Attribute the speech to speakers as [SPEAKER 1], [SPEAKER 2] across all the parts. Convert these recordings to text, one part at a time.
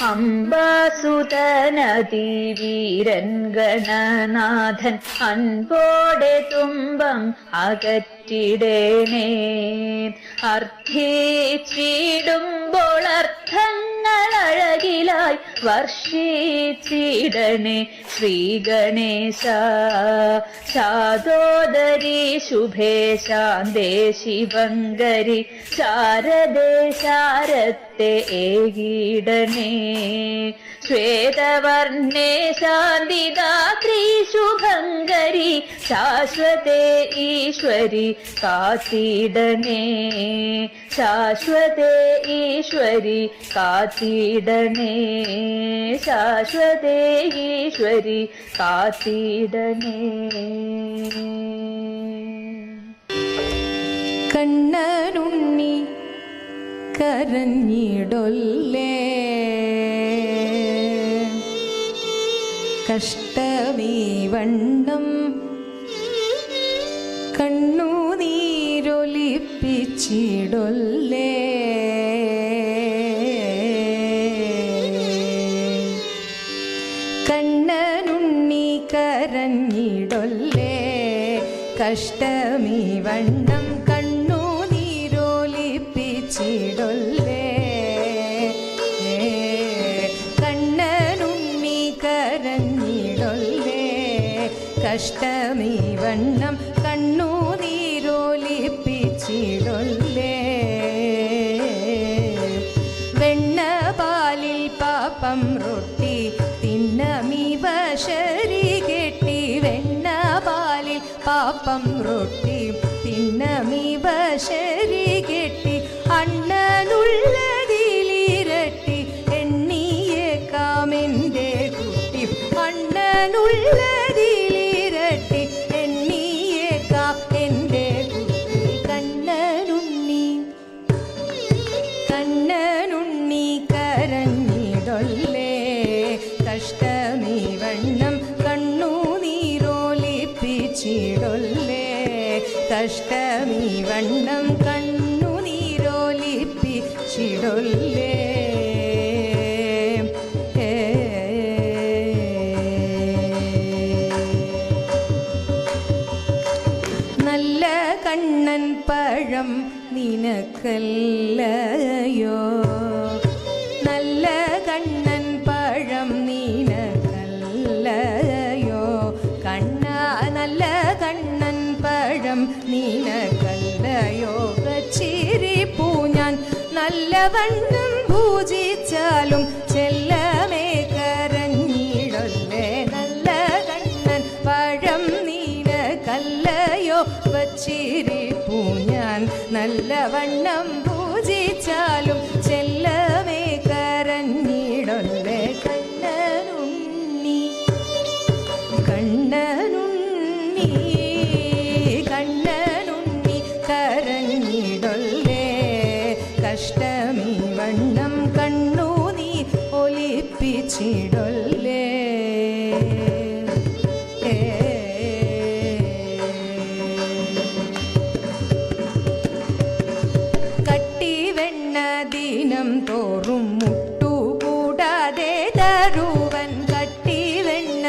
[SPEAKER 1] അംബാസുതനതിവീരൻ ഗണനാഥൻ അൻപോടെ തുമ്പം അകറ്റിടേണേ. അർത്ഥിച്ചിടുമ്പോൾ അർത്ഥങ്ങളഴകിലായി വർഷിച്ചിടണേ ശ്രീഗണേശ. ശാദോദരി ശുഭേ ശാന്തേ ശിവങ്കരി ശാരദേ ശാരത്തെ ഏകിടണേ. ശ്വേതവർണ്ണേ ശാന്തിദാത്രി ശുഭങ്കരി ശാശ്വതേ ഈശ്വരി കാത്തിടണേ. ശാശ്വതേ ഈശ്വരി കാത്തിടണേ. ശാശ്വതേ ഈശ്വരി കാത്തിടണേ.
[SPEAKER 2] കണ്ണനുണ്ണി കരഞ്ഞിടൊല്ലേ കഷ്ടമീ വണ്ണം കണ്ണുനീരൊലിപ്പിച്ചിടൊല്ലേ. കണ്ണനുണ്ണി കരഞ്ഞിടൊല്ലേ കഷ്ടമീ വണ്ണം കണ്ണുനീരൊലിപ്പിച്ചിടൊല്ലേ. കണ്ണനുണ്ണി കരഞ്ഞിടൊല്ലേ കഷ്ടമീ വണ്ണം കണ്ണുനീരൊലിപ്പിച്ചിടൊല്ലേ. വെണ്ണപാലിൽ പാപ്പം റൊട്ടി തിന്നമിവ ശരി കെട്ടി. വെണ്ണപാലിൽ പാപ്പം റൊട്ടി തിന്നമിവ ശരി കെട്ടി. അണ്ണനുള്ളതിലിരട്ടി എണ്ണിയേക്കാമെൻ്റെ കുട്ടി. അണ്ണനുള്ളതിലിരട്ടി എണ്ണിയേക്കാം എൻ്റെ കുട്ടി. കണ്ണനുണ്ണി കണ്ണനുണ്ണി കരഞ്ഞിടൊല്ലേ കഷ്ടമീ വണ്ണം കണ്ണുനീരൊലിപ്പിച്ചിടൊല്ലേ. കഷ്ടമീ വണ്ണം കണ്ണുനീരൊലിപ്പിച്ചിടൊല്ലേ. നല്ല കണ്ണൻ പഴം നിനക്കല്ലയോ. നല്ല കണ്ണൻ പഴം നിനക്കല്ലയോ. കണ്ണ നല്ല കണ്ണൻ പഴം നിനക്കല്ലയോ. കച്ചിരിപ്പൂ ഞാൻ നല്ലവണ്ണം പൂജിച്ചാലും ചെല്ലമേ കരഞ്ഞിടൊല്ലേ. നല്ല കണ്ണൻ പഴം നിനക്കല്ലയോ. വച്ചിരിപ്പൂ ഞാൻ നല്ലവണ്ണം പൂജിച്ചാലും ചെല്ലമേ കരഞ്ഞിടൊല്ലേ. കണ്ണനുണ്ണി കണ്ണനുണ്ണി കണ്ണനുണ്ണി കരഞ്ഞിടൊല്ലേ കഷ്ടമീ വണ്ണം കണ്ണുനീർ ഒലിപ്പിച്ചിടൊല്ലേ. ദിനം തോറും മുട്ടുകൂടാതെ തരുവൻ. കട്ടിവെണ്ണ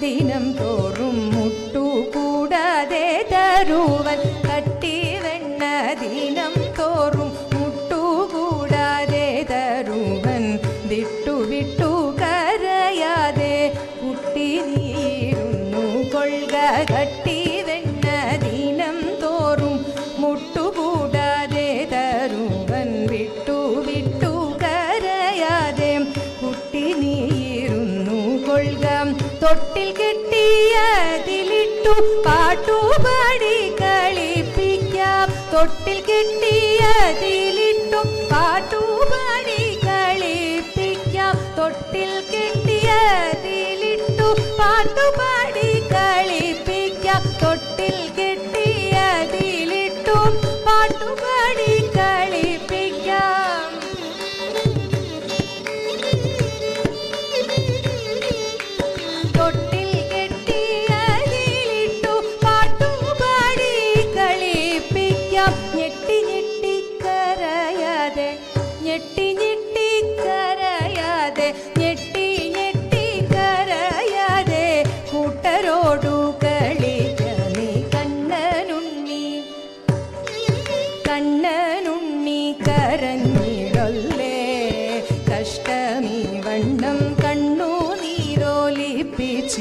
[SPEAKER 2] ദിനം തോറും മുട്ടുകൂടാതെ തരുവൻ. കട്ടിവെണ്ണ ദിനം തോറും മുട്ടുകൂടാതെ തരുവൻ. വിട്ടു വിട്ടു കരയാതെ കുട്ടി നീരുന്നു കൊള്ളുക. കട്ടിവെണ്ണ ദിനം തോറും മുട്ടുകൂടാതെ തരുവൻ. വിട്ടു വിട്ടു കരയാതെ കുട്ടി നീരുന്നു കൊള്ളുക. തൊട്ടിൽ കെട്ടിയതിലിട്ടു പാട്ടുപാടി കളിപ്പിക്കാം. തൊട്ടിൽ കെട്ടിയതിലിട്ടു പാട്ടുപാടി കളിപ്പിക്കാം. തൊട്ടിൽ കെട്ടിയതിലിട്ടു പാട്ടുപാടി കളിപ്പിക്കാം. തൊട്ടിൽ കെട്ടിയതിലിട്ടു പാട്ടുപാടി കളിപ്പിക്കാം. തൊട്ടിൽ കെട്ടിയതിലിട്ടു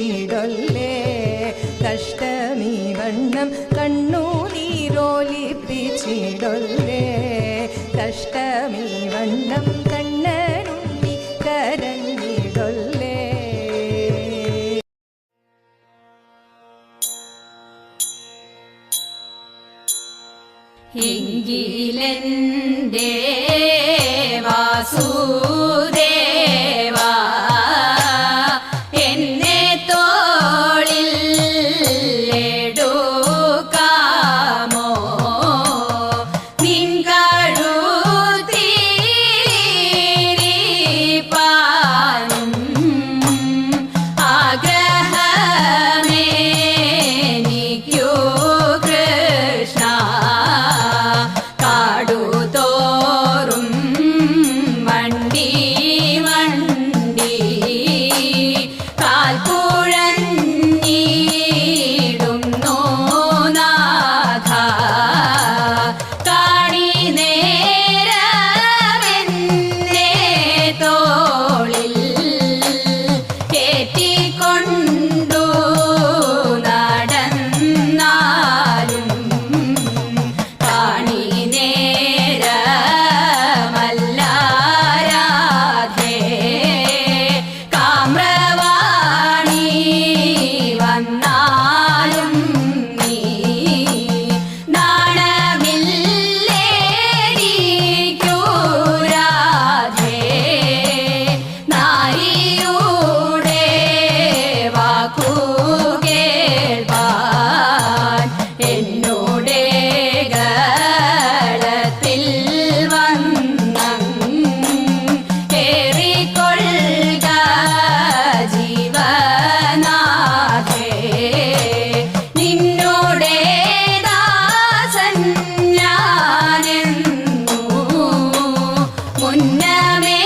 [SPEAKER 2] കരഞ്ഞിടൊല്ലേ കഷ്ടമീ വണ്ണം കണ്ണുനീരോലിപ്പിച്ചിടൊല്ലേ കഷ്ടമീ വണ്ണം കണ്ണനുണ്ണി കരഞ്ഞിടൊല്ലേ.
[SPEAKER 3] എങ്കിലെന്റെ വാസുദേവാ എന്നെ തോളിൽ എടുക്കാമോ നിൻ കഴുത്തിരിപ്പാനും ആഗ്രഹമേനിക്കു കൃഷ്ണ കാടുതോറും വണ്ടി വണ്ടി കാൽക്കുഴഞ്ഞിടുന്നു നാഥ കാണി നേരമെന്നെ തോളിൽ കേറ്റിക്കൊണ്ടു നടന്നാലും കാണി നേരമല്ലാരാധേ കാമ്രവാണി വന്നാലും നീ നാണമില്ലേനിക്കു രാധേ നാരിയുടെ വാക്കു കേൾപ്പാൻ എന്നോടെ ഗളത്തിൽ കേറിക്കൊള്ളുക ജീവനാഥേ നിന്നോടെ ദാസൻ ഞാനെന്നു മുന്നമേ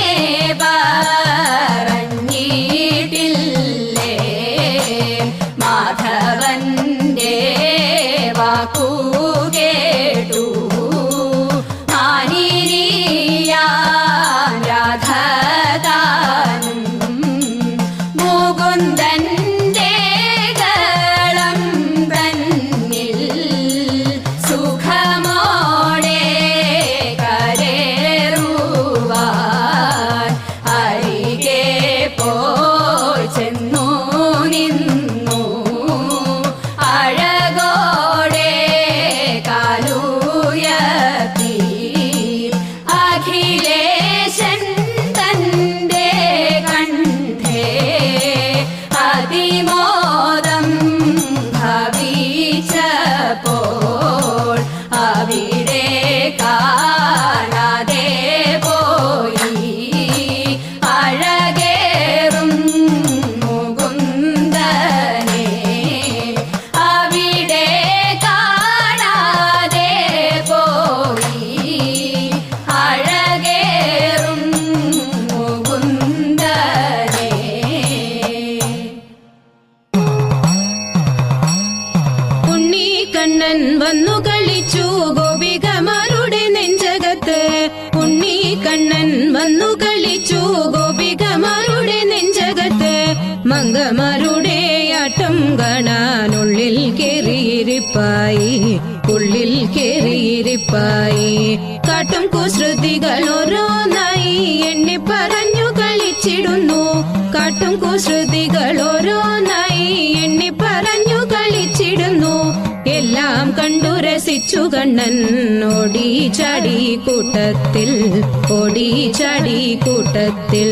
[SPEAKER 3] പറഞ്ഞിട്ടില്ലേ മാധവന്റെ വാക്കു കേട്ടു ആനിരിയാൻ രാധതാനും മുകുന്ദന്റെ ഗളം തന്നിൽ സുഖമോടെ കരേറുവാൻ അരികെ പോയി ചെന്നു നിന്നു അഴകോടെ കാലുയർത്തി അഖിലേശൻ തന്റെ കണ്ഠേ അതിമോദം ഭവിച്ചപ്പോൾ അവിടെ കാണാതെ പോയി അഴകേറും മുകുന്ദനെ അവിടെ കാണാതെ പോയി അഴകേറും മുകുന്ദനെ.
[SPEAKER 2] ഉണ്ണിക്കണ്ണൻ വന്നു കളിച്ചു ഗോപികമാരുടെ നെഞ്ചകത്ത് ഉണ്ണിക്കണ്ണൻ വന്നു കളിച്ചു ഗോപികമാരുടെ നെഞ്ചകത്ത് മംഗമാരുടെ ആട്ടം കാണാനുള്ളിൽ കേറിയിരിപ്പായി ഉള്ളിൽ കേറിയിരിപ്പായി കാട്ടും കുസൃതികൾ ഓരോന്നായി എണ്ണി പറഞ്ഞു കളിച്ചിടുന്നു കാട്ടും കുസൃതികൾ ഓരോന്നായി എണ്ണി പറഞ്ഞു കളിച്ചിടുന്നു എല്ലാം കണ്ടു രസിച്ചു കണ്ണൻ ഓടി ചാടി കൂട്ടത്തിൽ ഓടി ചാടി കൂട്ടത്തിൽ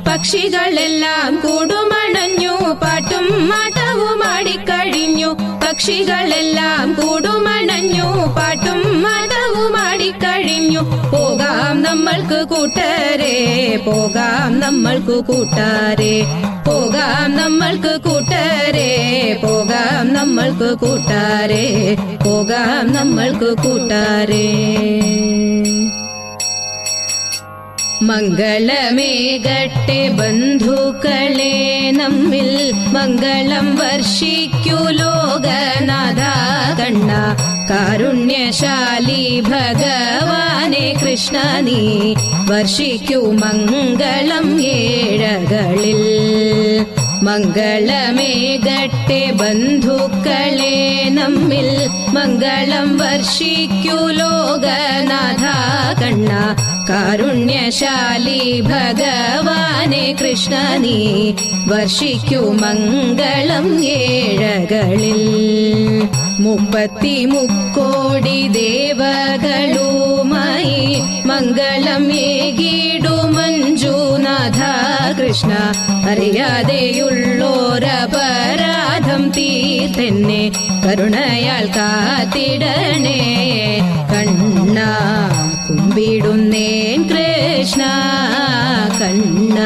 [SPEAKER 2] പക്ഷികളെല്ലാം കൂടുമണഞ്ഞു പാട്ടും മാട്ടവും ആടിക്കഴിഞ്ഞു പക്ഷികളെല്ലാം കൂടുമണഞ്ഞു പാട്ടും മാട്ടവും ആടിക്കഴിഞ്ഞു പോകാം നമ്മൾക്ക് കൂട്ടരെ പോകാം നമ്മൾക്ക് കൂട്ടാരെ പോകാം നമ്മൾക്ക് കൂട്ടരെ പോകാം നമ്മൾക്ക് കൂട്ടാരെ പോകാം നമ്മൾക്ക് കൂട്ടാരെ. മംഗളമേകട്ടെ ബന്ധുക്കളെ നമ്മിൽ മംഗളം വർഷിക്കൂ ലോകനാഥ കണ്ണ കാരുണ്യശാലി ഭഗവാനെ കൃഷ്ണ നീ വർഷിക്കൂ മംഗളം ഏഴകളിൽ മംഗളമേകട്ടെ ബന്ധുക്കളെ നമ്മിൽ മംഗളം വർഷിക്കൂ ലോകനാഥ കണ്ണ കാരുണ്യശാലി ഭഗവാനെ കൃഷ്ണ നീ വർഷിക്കൂ മംഗളം ഏഴകളിൽ 33 ദേവകളുമായി മംഗളം ഏകിടു മഞ്ജുനാഥ കൃഷ്ണ അറിയാതെയുള്ളോരപരാധം തീർത്തെന്നെ കരുണയാൽ കാത്തിടണേ കണ്ണ കുമ്പിടുന്നേൻ കൃഷ്ണ കണ്ണ